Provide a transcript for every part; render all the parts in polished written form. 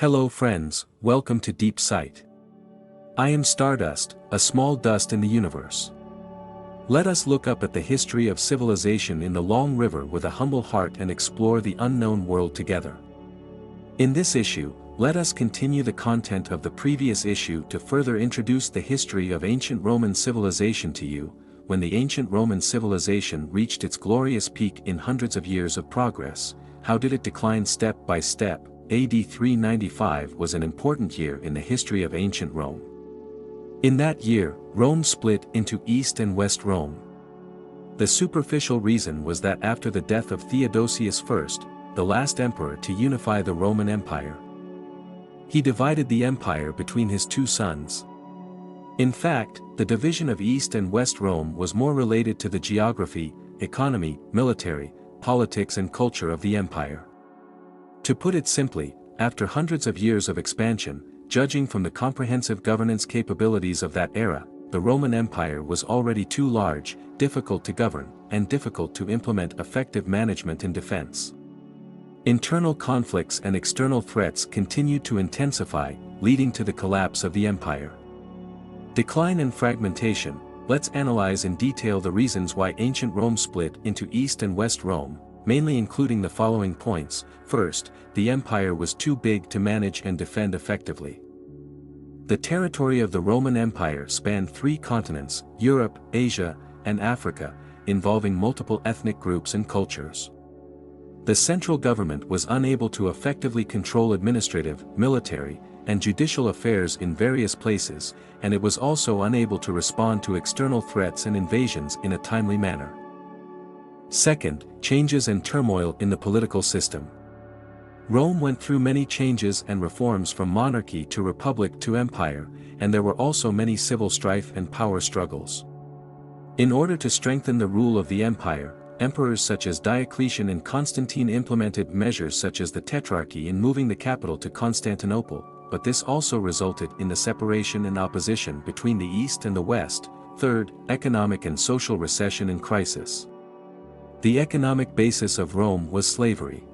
Hello friends, welcome to Deep Sight. I am Stardust, a small dust in the universe. Let us look up at the history of civilization in the long river with a humble heart and explore the unknown world together. In this issue, let us continue the content of the previous issue to further introduce the history of ancient Roman civilization to you. When the ancient Roman civilization reached its glorious peak in hundreds of years of progress, how did it decline step by step? AD 395 was an important year in the history of ancient Rome. In that year, Rome split into East and West Rome. The superficial reason was that after the death of Theodosius I, the last emperor to unify the Roman Empire, he divided the empire between his two sons. In fact, the division of East and West Rome was more related to the geography, economy, military, politics and culture of the empire. To put it simply, after hundreds of years of expansion, judging from the comprehensive governance capabilities of that era, the Roman Empire was already too large, difficult to govern, and difficult to implement effective management and defense. Internal conflicts and external threats continued to intensify, leading to the collapse of the empire. Decline and fragmentation. Let's analyze in detail the reasons why ancient Rome split into East and West Rome, mainly including the following points. First, the empire was too big to manage and defend effectively. The territory of the Roman Empire spanned 3 continents, Europe, Asia, and Africa, involving multiple ethnic groups and cultures. The central government was unable to effectively control administrative, military, and judicial affairs in various places, and it was also unable to respond to external threats and invasions in a timely manner. Second, changes and turmoil in the political system. Rome went through many changes and reforms from monarchy to republic to empire, and there were also many civil strife and power struggles. In order to strengthen the rule of the empire, emperors such as Diocletian and Constantine implemented measures such as the Tetrarchy in moving the capital to Constantinople, but this also resulted in the separation and opposition between the East and the West. Third, economic and social recession and crisis. The economic basis of Rome was slavery.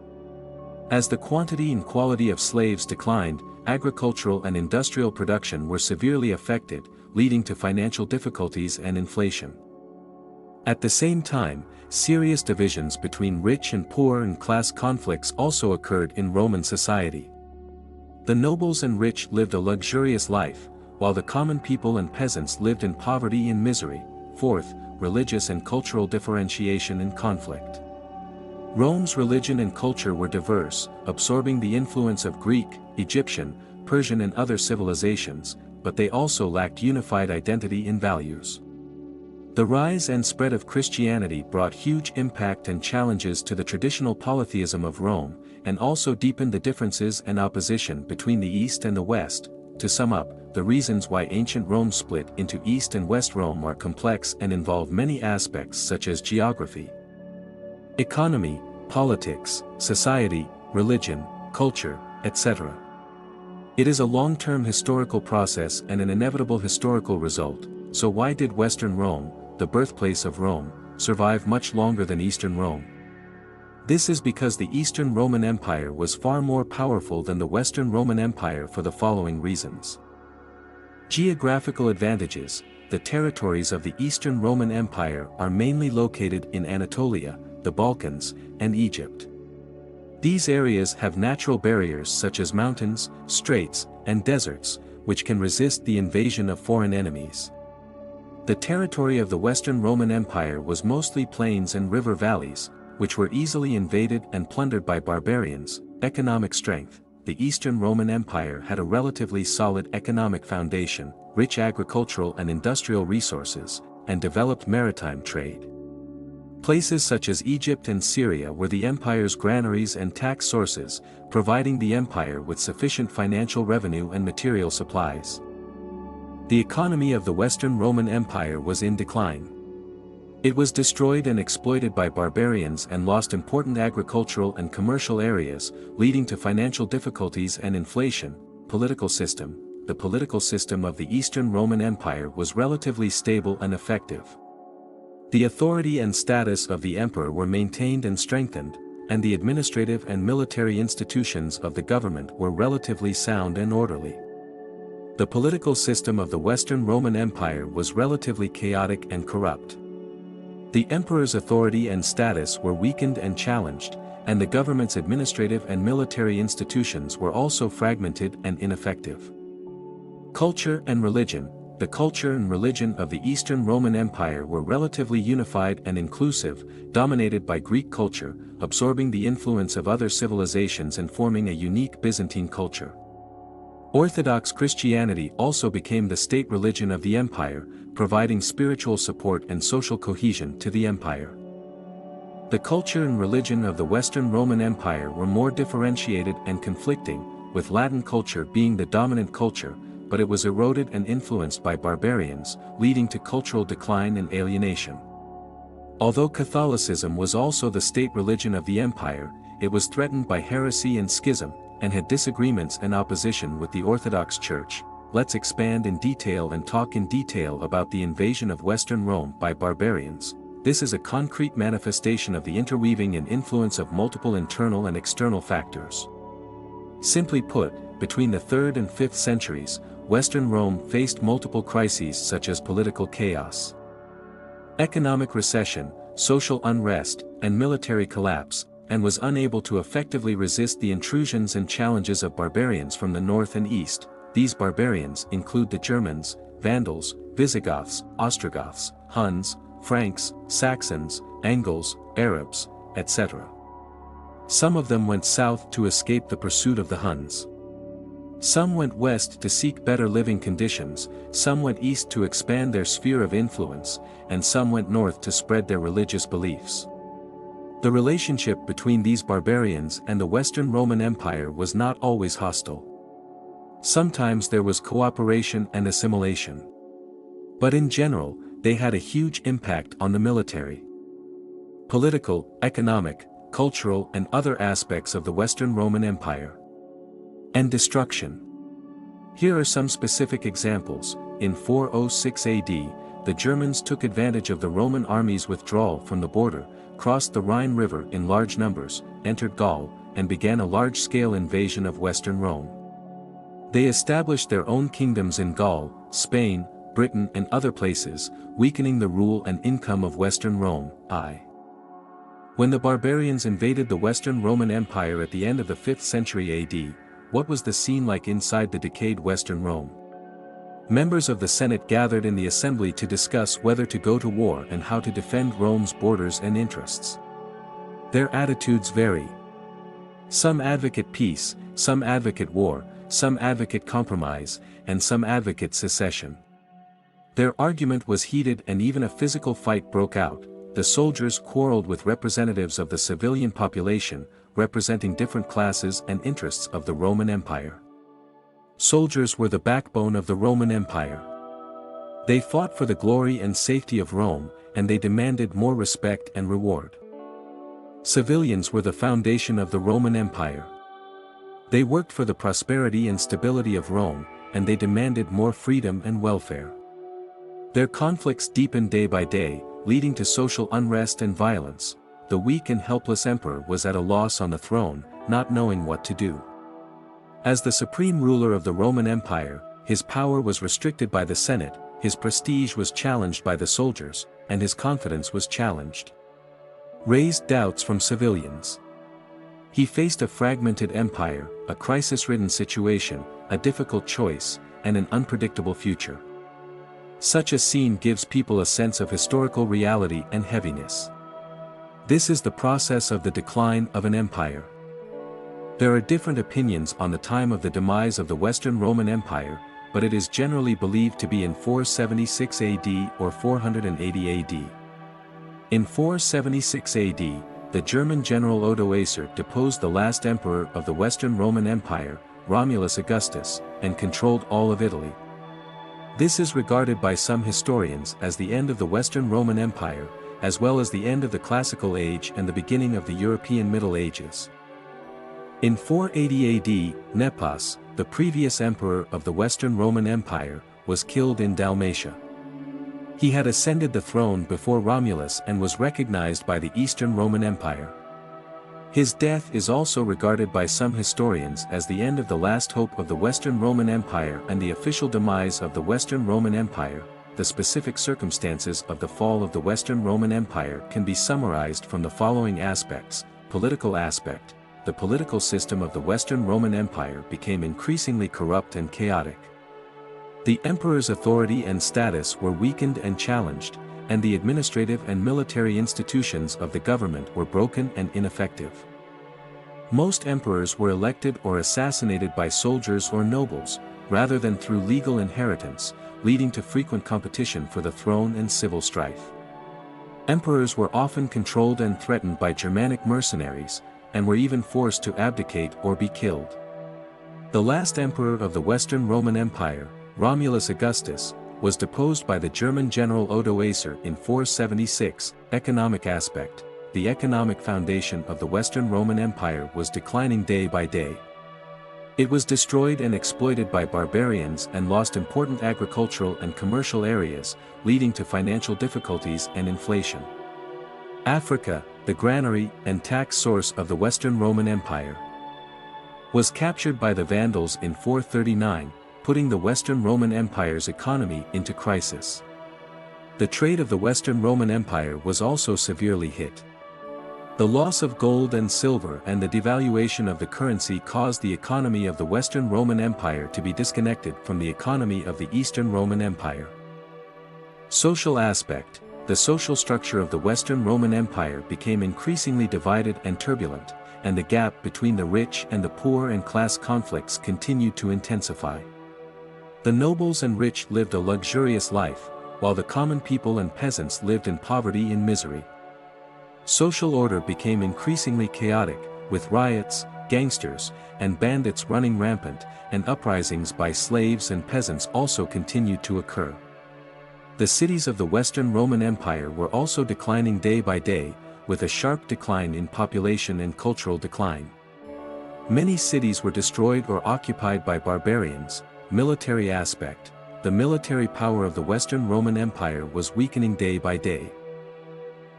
As the quantity and quality of slaves declined, agricultural and industrial production were severely affected, leading to financial difficulties and inflation. At the same time, serious divisions between rich and poor and class conflicts also occurred in Roman society. The nobles and rich lived a luxurious life, while the common people and peasants lived in poverty and misery. Fourth, religious and cultural differentiation and conflict. Rome's religion and culture were diverse, absorbing the influence of Greek, Egyptian, Persian and other civilizations, but they also lacked unified identity and values. The rise and spread of Christianity brought huge impact and challenges to the traditional polytheism of Rome, and also deepened the differences and opposition between the East and the West. To sum up, the reasons why ancient Rome split into East and West Rome are complex and involve many aspects such as geography, economy, politics, society, religion, culture, etc. It is a long-term historical process and an inevitable historical result. So why did Western Rome, the birthplace of Rome, survive much longer than Eastern Rome? This is because the Eastern Roman Empire was far more powerful than the Western Roman Empire for the following reasons. Geographical advantages. The territories of the Eastern Roman Empire are mainly located in Anatolia, the Balkans, and Egypt. These areas have natural barriers such as mountains, straits, and deserts, which can resist the invasion of foreign enemies. The territory of the Western Roman Empire was mostly plains and river valleys, which were easily invaded and plundered by barbarians. Economic strength. The Eastern Roman Empire had a relatively solid economic foundation, rich agricultural and industrial resources, and developed maritime trade. Places such as Egypt and Syria were the empire's granaries and tax sources, providing the empire with sufficient financial revenue and material supplies. The economy of the Western Roman Empire was in decline. It was destroyed and exploited by barbarians and lost important agricultural and commercial areas, leading to financial difficulties and inflation. Political system. The political system of the Eastern Roman Empire was relatively stable and effective. The authority and status of the emperor were maintained and strengthened, and the administrative and military institutions of the government were relatively sound and orderly. The political system of the Western Roman Empire was relatively chaotic and corrupt. The emperor's authority and status were weakened and challenged, and the government's administrative and military institutions were also fragmented and ineffective. Culture and religion. The culture and religion of the Eastern Roman Empire were relatively unified and inclusive, dominated by Greek culture, absorbing the influence of other civilizations and forming a unique Byzantine culture. Orthodox Christianity also became the state religion of the empire, providing spiritual support and social cohesion to the empire. The culture and religion of the Western Roman Empire were more differentiated and conflicting, with Latin culture being the dominant culture, but it was eroded and influenced by barbarians, leading to cultural decline and alienation. Although Catholicism was also the state religion of the empire, it was threatened by heresy and schism, and had disagreements and opposition with the Orthodox Church. Let's expand in detail and talk in detail about the invasion of Western Rome by barbarians. This is a concrete manifestation of the interweaving and influence of multiple internal and external factors. Simply put, between the 3rd and 5th centuries, Western Rome faced multiple crises such as political chaos, economic recession, social unrest, and military collapse, and was unable to effectively resist the intrusions and challenges of barbarians from the north and east. These barbarians include the Germans, Vandals, Visigoths, Ostrogoths, Huns, Franks, Saxons, Angles, Arabs, etc. Some of them went south to escape the pursuit of the Huns. Some went west to seek better living conditions, some went east to expand their sphere of influence, and some went north to spread their religious beliefs. The relationship between these barbarians and the Western Roman Empire was not always hostile. Sometimes there was cooperation and assimilation. But in general, they had a huge impact on the military, political, economic, cultural and other aspects of the Western Roman Empire. And destruction. Here are some specific examples. In 406 AD, the Germans took advantage of the Roman army's withdrawal from the border, crossed the Rhine River in large numbers, entered Gaul, and began a large-scale invasion of Western Rome. They established their own kingdoms in Gaul, Spain, Britain and other places, weakening the rule and income of Western Rome. When the barbarians invaded the Western Roman Empire at the end of the 5th century AD, what was the scene like inside the decayed Western Rome? Members of the Senate gathered in the assembly to discuss whether to go to war and how to defend Rome's borders and interests. Their attitudes vary. Some advocate peace, some advocate war, some advocate compromise, and some advocate secession. Their argument was heated and even a physical fight broke out. The soldiers quarreled with representatives of the civilian population, representing different classes and interests of the Roman Empire. Soldiers were the backbone of the Roman Empire. They fought for the glory and safety of Rome, and they demanded more respect and reward. Civilians were the foundation of the Roman Empire. They worked for the prosperity and stability of Rome, and they demanded more freedom and welfare. Their conflicts deepened day by day, leading to social unrest and violence. The weak and helpless emperor was at a loss on the throne, not knowing what to do. As the supreme ruler of the Roman Empire, his power was restricted by the Senate, his prestige was challenged by the soldiers, and his confidence was challenged. Raised doubts from civilians. He faced a fragmented empire, a crisis-ridden situation, a difficult choice, and an unpredictable future. Such a scene gives people a sense of historical reality and heaviness. This is the process of the decline of an empire. There are different opinions on the time of the demise of the Western Roman Empire, but it is generally believed to be in 476 AD or 480 AD. In 476 AD, the German general Odoacer deposed the last emperor of the Western Roman Empire, Romulus Augustus, and controlled all of Italy. This is regarded by some historians as the end of the Western Roman Empire, as well as the end of the Classical Age and the beginning of the European Middle Ages. In 480 AD, Nepos, the previous emperor of the Western Roman Empire, was killed in Dalmatia. He had ascended the throne before Romulus and was recognized by the Eastern Roman Empire. His death is also regarded by some historians as the end of the last hope of the Western Roman Empire and the official demise of the Western Roman Empire. The specific circumstances of the fall of the Western Roman Empire can be summarized from the following aspects. Political aspect. The political system of the Western Roman Empire became increasingly corrupt and chaotic. The emperor's authority and status were weakened and challenged, and the administrative and military institutions of the government were broken and ineffective. Most emperors were elected or assassinated by soldiers or nobles, rather than through legal inheritance, leading to frequent competition for the throne and civil strife. Emperors were often controlled and threatened by Germanic mercenaries, and were even forced to abdicate or be killed. The last emperor of the Western Roman Empire, Romulus Augustus, was deposed by the German general Odoacer in 476. Economic aspect. The economic foundation of the Western Roman Empire was declining day by day. It was destroyed and exploited by barbarians and lost important agricultural and commercial areas, leading to financial difficulties and inflation. Africa, the granary and tax source of the Western Roman Empire, was captured by the Vandals in 439, putting the Western Roman Empire's economy into crisis. The trade of the Western Roman Empire was also severely hit. The loss of gold and silver and the devaluation of the currency caused the economy of the Western Roman Empire to be disconnected from the economy of the Eastern Roman Empire. Social aspect. The social structure of the Western Roman Empire became increasingly divided and turbulent, and the gap between the rich and the poor and class conflicts continued to intensify. The nobles and rich lived a luxurious life, while the common people and peasants lived in poverty and misery. Social order became increasingly chaotic, with riots, gangsters, and bandits running rampant, and uprisings by slaves and peasants also continued to occur. The cities of the Western Roman Empire were also declining day by day, with a sharp decline in population and cultural decline. Many cities were destroyed or occupied by barbarians. Military aspect. The military power of the Western Roman Empire was weakening day by day.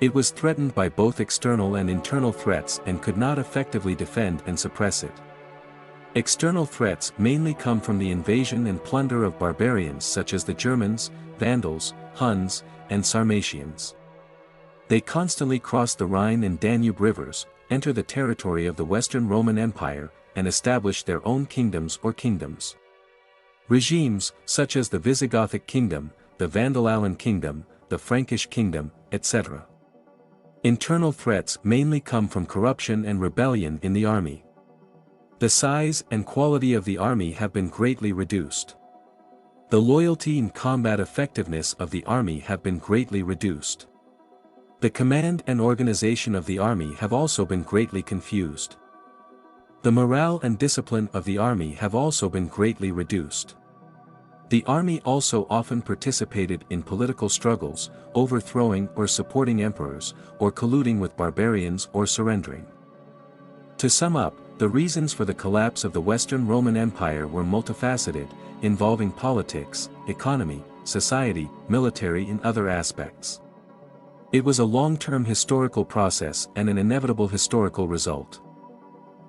It was threatened by both external and internal threats and could not effectively defend and suppress it. External threats mainly come from the invasion and plunder of barbarians such as the Germans, Vandals, Huns, and Sarmatians. They constantly crossed the Rhine and Danube rivers, enter the territory of the Western Roman Empire, and establish their own kingdoms or kingdoms. Regimes, such as the Visigothic kingdom, the Vandalalan kingdom, the Frankish kingdom, etc. Internal threats mainly come from corruption and rebellion in the army. The size and quality of the army have been greatly reduced. The loyalty and combat effectiveness of the army have been greatly reduced. The command and organization of the army have also been greatly confused. The morale and discipline of the army have also been greatly reduced. The army also often participated in political struggles, overthrowing or supporting emperors, or colluding with barbarians or surrendering. To sum up, the reasons for the collapse of the Western Roman Empire were multifaceted, involving politics, economy, society, military and other aspects. It was a long-term historical process and an inevitable historical result.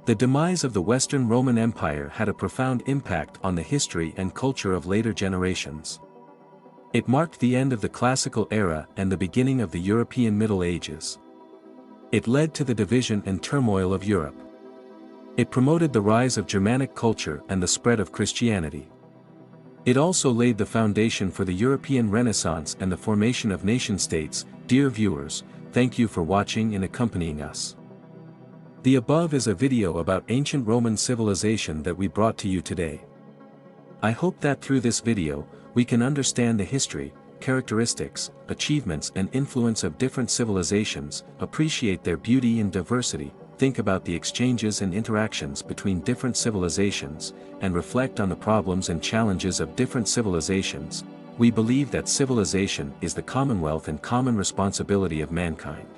The demise of the Western Roman Empire had a profound impact on the history and culture of later generations. It marked the end of the classical era and the beginning of the European Middle Ages. It led to the division and turmoil of Europe. It promoted the rise of Germanic culture and the spread of Christianity. It also laid the foundation for the European Renaissance and the formation of nation-states. Dear viewers, thank you for watching and accompanying us. The above is a video about ancient Roman civilization that we brought to you today. I hope that through this video, we can understand the history, characteristics, achievements and influence of different civilizations, appreciate their beauty and diversity, think about the exchanges and interactions between different civilizations, and reflect on the problems and challenges of different civilizations. We believe that civilization is the commonwealth and common responsibility of mankind.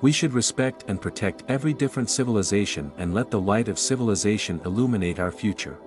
We should respect and protect every different civilization and let the light of civilization illuminate our future.